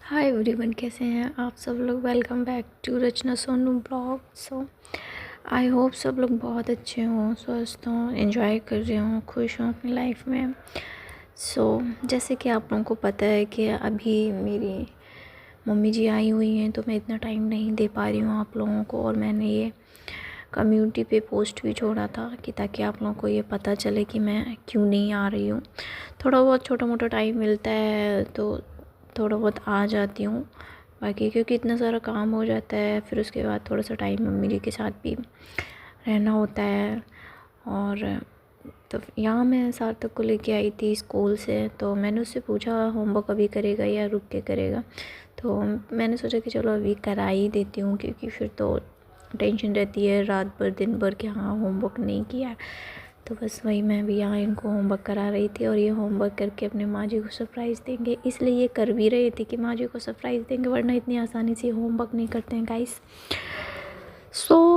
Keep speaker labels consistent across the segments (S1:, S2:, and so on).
S1: Hi everyone, कैसे हैं आप सब लोग। Welcome back to Rachna Sonu blog. I hope सब लोग बहुत अच्छे हों, स्वस्थ हों, एंजॉय कर रहे हों, खुश हों अपनी लाइफ में। जैसे कि आप लोगों को पता है कि अभी मेरी मम्मी जी आई हुई हैं, तो मैं इतना टाइम नहीं दे पा रही हूँ आप लोगों को। और मैंने ये कम्युनिटी पे पोस्ट भी छोड़ा था कि ताकि आप लोगों को ये पता चले कि मैं क्यों नहीं आ रही हूँ। थोड़ा बहुत छोटा मोटा टाइम मिलता है तो थोड़ा बहुत आ जाती हूँ, बाकी क्योंकि इतना सारा काम हो जाता है, फिर उसके बाद थोड़ा सा टाइम मम्मी जी के साथ भी रहना होता है। और तो यहाँ मैं सार्थक को लेके आई थी स्कूल से, तो मैंने उससे पूछा होमवर्क अभी करेगा या रुक के करेगा। तो मैंने सोचा कि चलो अभी करा ही देती हूँ, क्योंकि फिर तो टेंशन रहती है रात भर दिन भर कि हाँ होमवर्क नहीं किया है। तो बस वही मैं भी यहाँ इनको होमवर्क करा रही थी, और ये होमवर्क करके अपने माँ जी को सरप्राइज़ देंगे, इसलिए ये कर भी रहे थे कि माँ जी को सरप्राइज़ देंगे, वरना इतनी आसानी से होमवर्क नहीं करते हैं गाइस।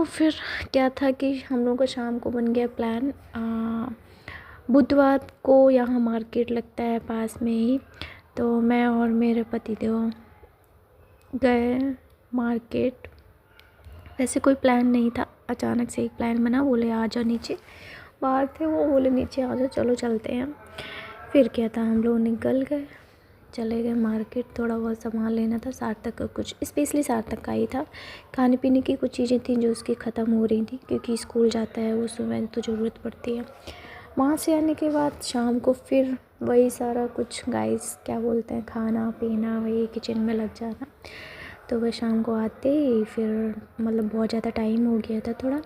S1: फिर क्या था कि हम लोगों का शाम को बन गया प्लान। बुधवार को यहाँ मार्केट लगता है पास में ही, तो मैं और मेरे पतिदेव गए मार्केट। वैसे कोई प्लान नहीं था, अचानक से एक प्लान बना, बोले आ जाओ नीचे। बाहर थे वो, बोले नीचे आ जाओ, चलो चलते हैं। फिर क्या था, हम लोग निकल गए, चले गए मार्केट। थोड़ा बहुत सामान लेना था, सार्थक का कुछ स्पेशली सार्थक का ही था। खाने पीने की कुछ चीज़ें थी जो उसकी ख़त्म हो रही थी, क्योंकि स्कूल जाता है वो, सुबह तो ज़रूरत पड़ती है। वहाँ से आने के बाद शाम को फिर वही सारा कुछ गाइस क्या बोलते हैं, खाना पीना, वही किचन में लग जाना। तो वह शाम को आते ही फिर मतलब बहुत ज़्यादा टाइम हो गया था, थोड़ा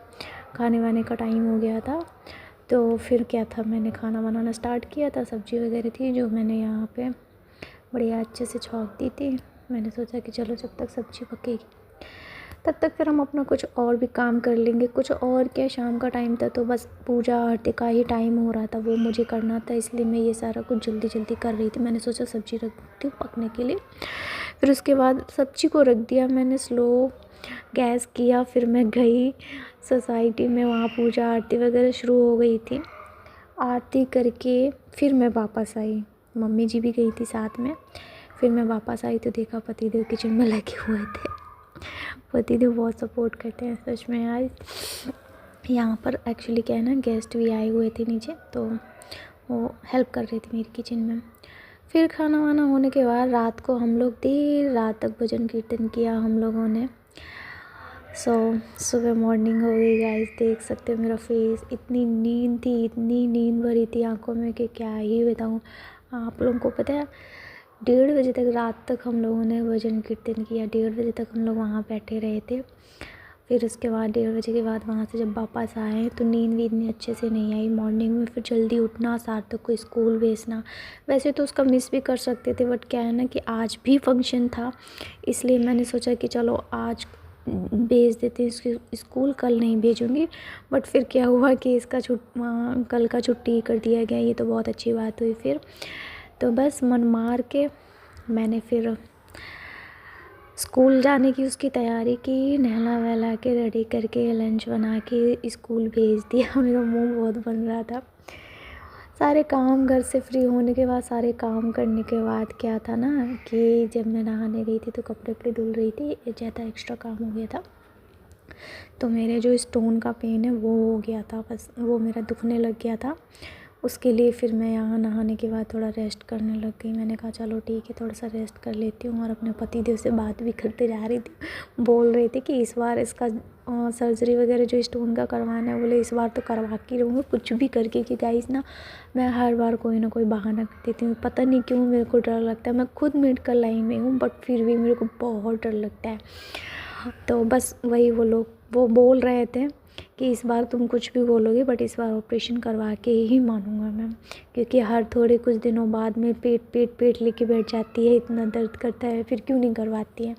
S1: खाने वाने का टाइम हो गया था। तो फिर क्या था, मैंने खाना बनाना स्टार्ट किया था। सब्ज़ी वगैरह थी जो मैंने यहाँ पे बढ़िया अच्छे से छौंक दी थी। मैंने सोचा कि चलो जब तक सब्ज़ी पकेगी तब तक फिर हम अपना कुछ और भी काम कर लेंगे। कुछ और क्या, शाम का टाइम था तो बस पूजा आरती का ही टाइम हो रहा था, वो मुझे करना था, इसलिए मैं ये सारा कुछ जल्दी जल्दी कर रही थी। मैंने सोचा सब्ज़ी रख देती हूँ पकने के लिए। फिर उसके बाद सब्ज़ी को रख दिया मैंने, स्लो गैस किया। फिर मैं गई सोसाइटी में, वहाँ पूजा आरती वगैरह शुरू हो गई थी। आरती करके फिर मैं वापस आई, मम्मी जी भी गई थी साथ में। फिर मैं वापस आई तो देखा पतिदेव किचन में लगे हुए थे। पतिदेव बहुत सपोर्ट करते हैं सच में यार। यहाँ पर एक्चुअली क्या है ना, गेस्ट भी आए हुए थे नीचे, तो वो हेल्प कर रहे थे मेरी किचन में। फिर खाना वाना होने के बाद रात को हम लोग देर रात तक भजन कीर्तन किया हम लोगों ने। सुबह मॉर्निंग हो गई गाइस, देख सकते हो मेरा फेस। इतनी नींद थी, इतनी नींद भरी थी आंखों में कि क्या ही बताऊँ आप लोगों को। पता है 1:30 बजे तक, रात तक हम लोगों ने भजन कीर्तन किया। 1:30 बजे तक हम लोग वहाँ बैठे रहे थे। फिर उसके बाद 1:30 बजे के बाद वहाँ से जब वापस आए तो नींद भी इतनी अच्छे से नहीं आई। मॉर्निंग में फिर जल्दी उठना, सार्थक को स्कूल भेजना। वैसे तो उसका मिस भी कर सकते थे, बट क्या है ना कि आज भी फंक्शन था, इसलिए मैंने सोचा कि चलो आज भेज देते हैं इसके स्कूल, कल नहीं भेजूँगी। बट फिर क्या हुआ कि इसका कल का छुट्टी कर दिया गया। ये तो बहुत अच्छी बात हुई। फिर तो बस मन मार के मैंने फिर स्कूल जाने की उसकी तैयारी की, नहला वहला के रेडी करके लंच बना के स्कूल भेज दिया। मेरा मुंह बहुत बन रहा था। सारे काम घर से फ्री होने के बाद, सारे काम करने के बाद क्या था ना कि जब मैं नहाने गई थी तो कपड़े वपड़े धुल रही थी, ज़्यादा एक्स्ट्रा काम हो गया था। तो मेरे जो स्टोन का पेन है वो हो गया था, बस वो मेरा दुखने लग गया था। उसके लिए फिर मैं यहाँ नहाने के बाद थोड़ा रेस्ट करने लग गई। मैंने कहा चलो ठीक है, थोड़ा सा रेस्ट कर लेती हूँ। और अपने पतिदेव से बात भी करते जा रही थी। बोल रहे थे कि इस बार इसका सर्जरी वगैरह जो स्टोन का करवाना है, बोले इस बार तो करवा के रहूँगी कुछ भी करके। कि गाइस ना, मैं हर बार कोई ना कोई बहाना कर देती हूँ, पता नहीं क्यों मेरे को डर लगता है। मैं खुद मेडिकल लाइन में हूँ, बट फिर भी मेरे को बहुत डर लगता है। तो बस वही वो बोल रहे थे कि इस बार तुम कुछ भी बोलोगे, बट इस बार ऑपरेशन करवा के ही मानूंगा मैं, क्योंकि हर थोड़े कुछ दिनों बाद में पेट लेके बैठ जाती है, इतना दर्द करता है, फिर क्यों नहीं करवाती है।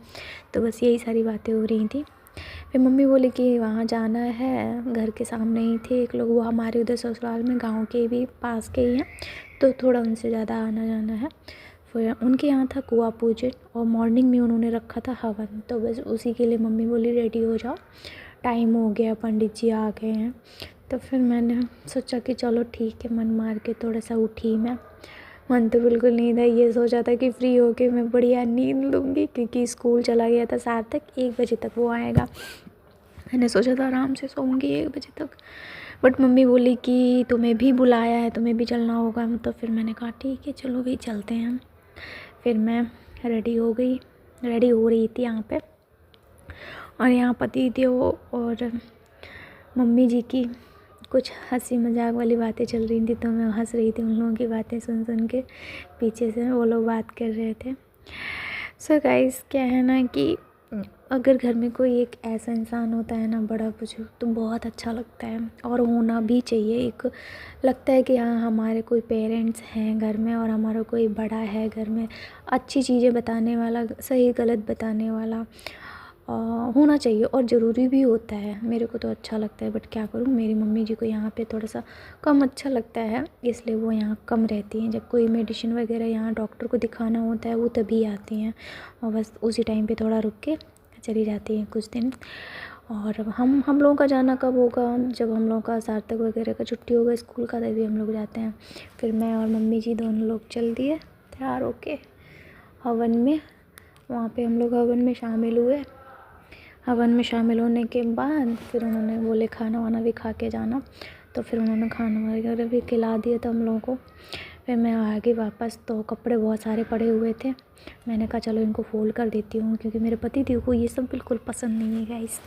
S1: तो बस यही सारी बातें हो रही थी। फिर मम्मी बोली कि वहाँ जाना है, घर के सामने ही थे एक लोग, वो हमारे उधर ससुराल में गाँव के भी पास के ही हैं, तो थोड़ा उनसे ज़्यादा आना जाना है। फिर उनके यहाँ था कुआँ पूजन, और मॉर्निंग में उन्होंने रखा था हवन। तो बस उसी के लिए मम्मी बोली रेडी हो जाओ, टाइम हो गया, पंडित जी आ गए हैं। तो फिर मैंने सोचा कि चलो ठीक है, मन मार के थोड़ा सा उठी मैं। मन तो बिल्कुल नहीं था। ये सोचा था कि फ्री होके मैं बढ़िया नींद लूँगी, क्योंकि स्कूल चला गया था सार्थक, 1 बजे तक वो आएगा। मैंने सोचा था आराम से सोऊंगी 1 बजे तक, बट मम्मी बोली कि तुम्हें भी बुलाया है, तुम्हें भी चलना होगा। तो फिर मैंने कहा ठीक है चलो भी चलते हैं। फिर मैं रेडी हो गई, रेडी हो रही थी यहाँ पे, और यहाँ पति थे वो और मम्मी जी की कुछ हंसी मजाक वाली बातें चल रही थी, तो मैं हंस रही थी उन लोगों की बातें सुन सुन के। पीछे से वो लोग बात कर रहे थे। सो गाइस, क्या है ना कि अगर घर में कोई एक ऐसा इंसान होता है ना, बड़ा बुजुर्ग, तो बहुत अच्छा लगता है, और होना भी चाहिए। एक लगता है कि हाँ, हमारे कोई पेरेंट्स हैं घर में, और हमारा कोई बड़ा है घर में, अच्छी चीज़ें बताने वाला, सही गलत बताने वाला होना चाहिए, और ज़रूरी भी होता है। मेरे को तो अच्छा लगता है, बट क्या करूँ, मेरी मम्मी जी को यहाँ पे थोड़ा सा कम अच्छा लगता है, इसलिए वो यहाँ कम रहती हैं। जब कोई मेडिसिन वगैरह यहाँ डॉक्टर को दिखाना होता है, वो तभी आती हैं, और बस उसी टाइम पे थोड़ा रुक के चली जाती हैं कुछ दिन। और हम लोगों का जाना कब होगा, जब हम लोगों का सार्थक वगैरह का छुट्टी होगा स्कूल का, तभी हम लोग जाते हैं। फिर मैं और मम्मी जी दोनों लोग चल दिए तैयार होके हवन में। वहाँ पे हम लोग हवन में शामिल हुए। हवन में शामिल होने के बाद फिर उन्होंने बोले खाना वाना भी खा के जाना, तो फिर उन्होंने खाना वगैरह भी खिला दिया था हम लोगों को। फिर मैं आ गई वापस, तो कपड़े बहुत सारे पड़े हुए थे। मैंने कहा चलो इनको फ़ोल्ड कर देती हूँ, क्योंकि मेरे पति देव को ये सब बिल्कुल पसंद नहीं है गाइस।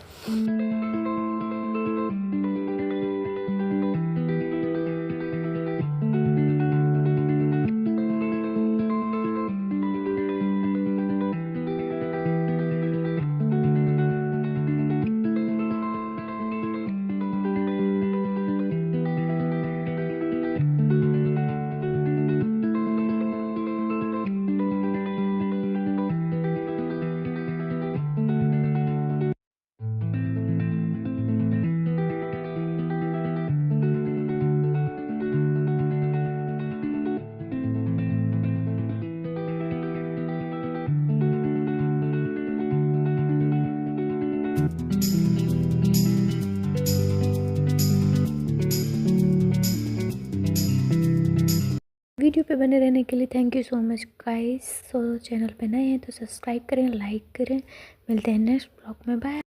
S1: वीडियो पे बने रहने के लिए thank you so much guys. So channel पे नए हैं तो सब्सक्राइब करें, लाइक करें। मिलते हैं नेक्स्ट ब्लॉग में, बाय।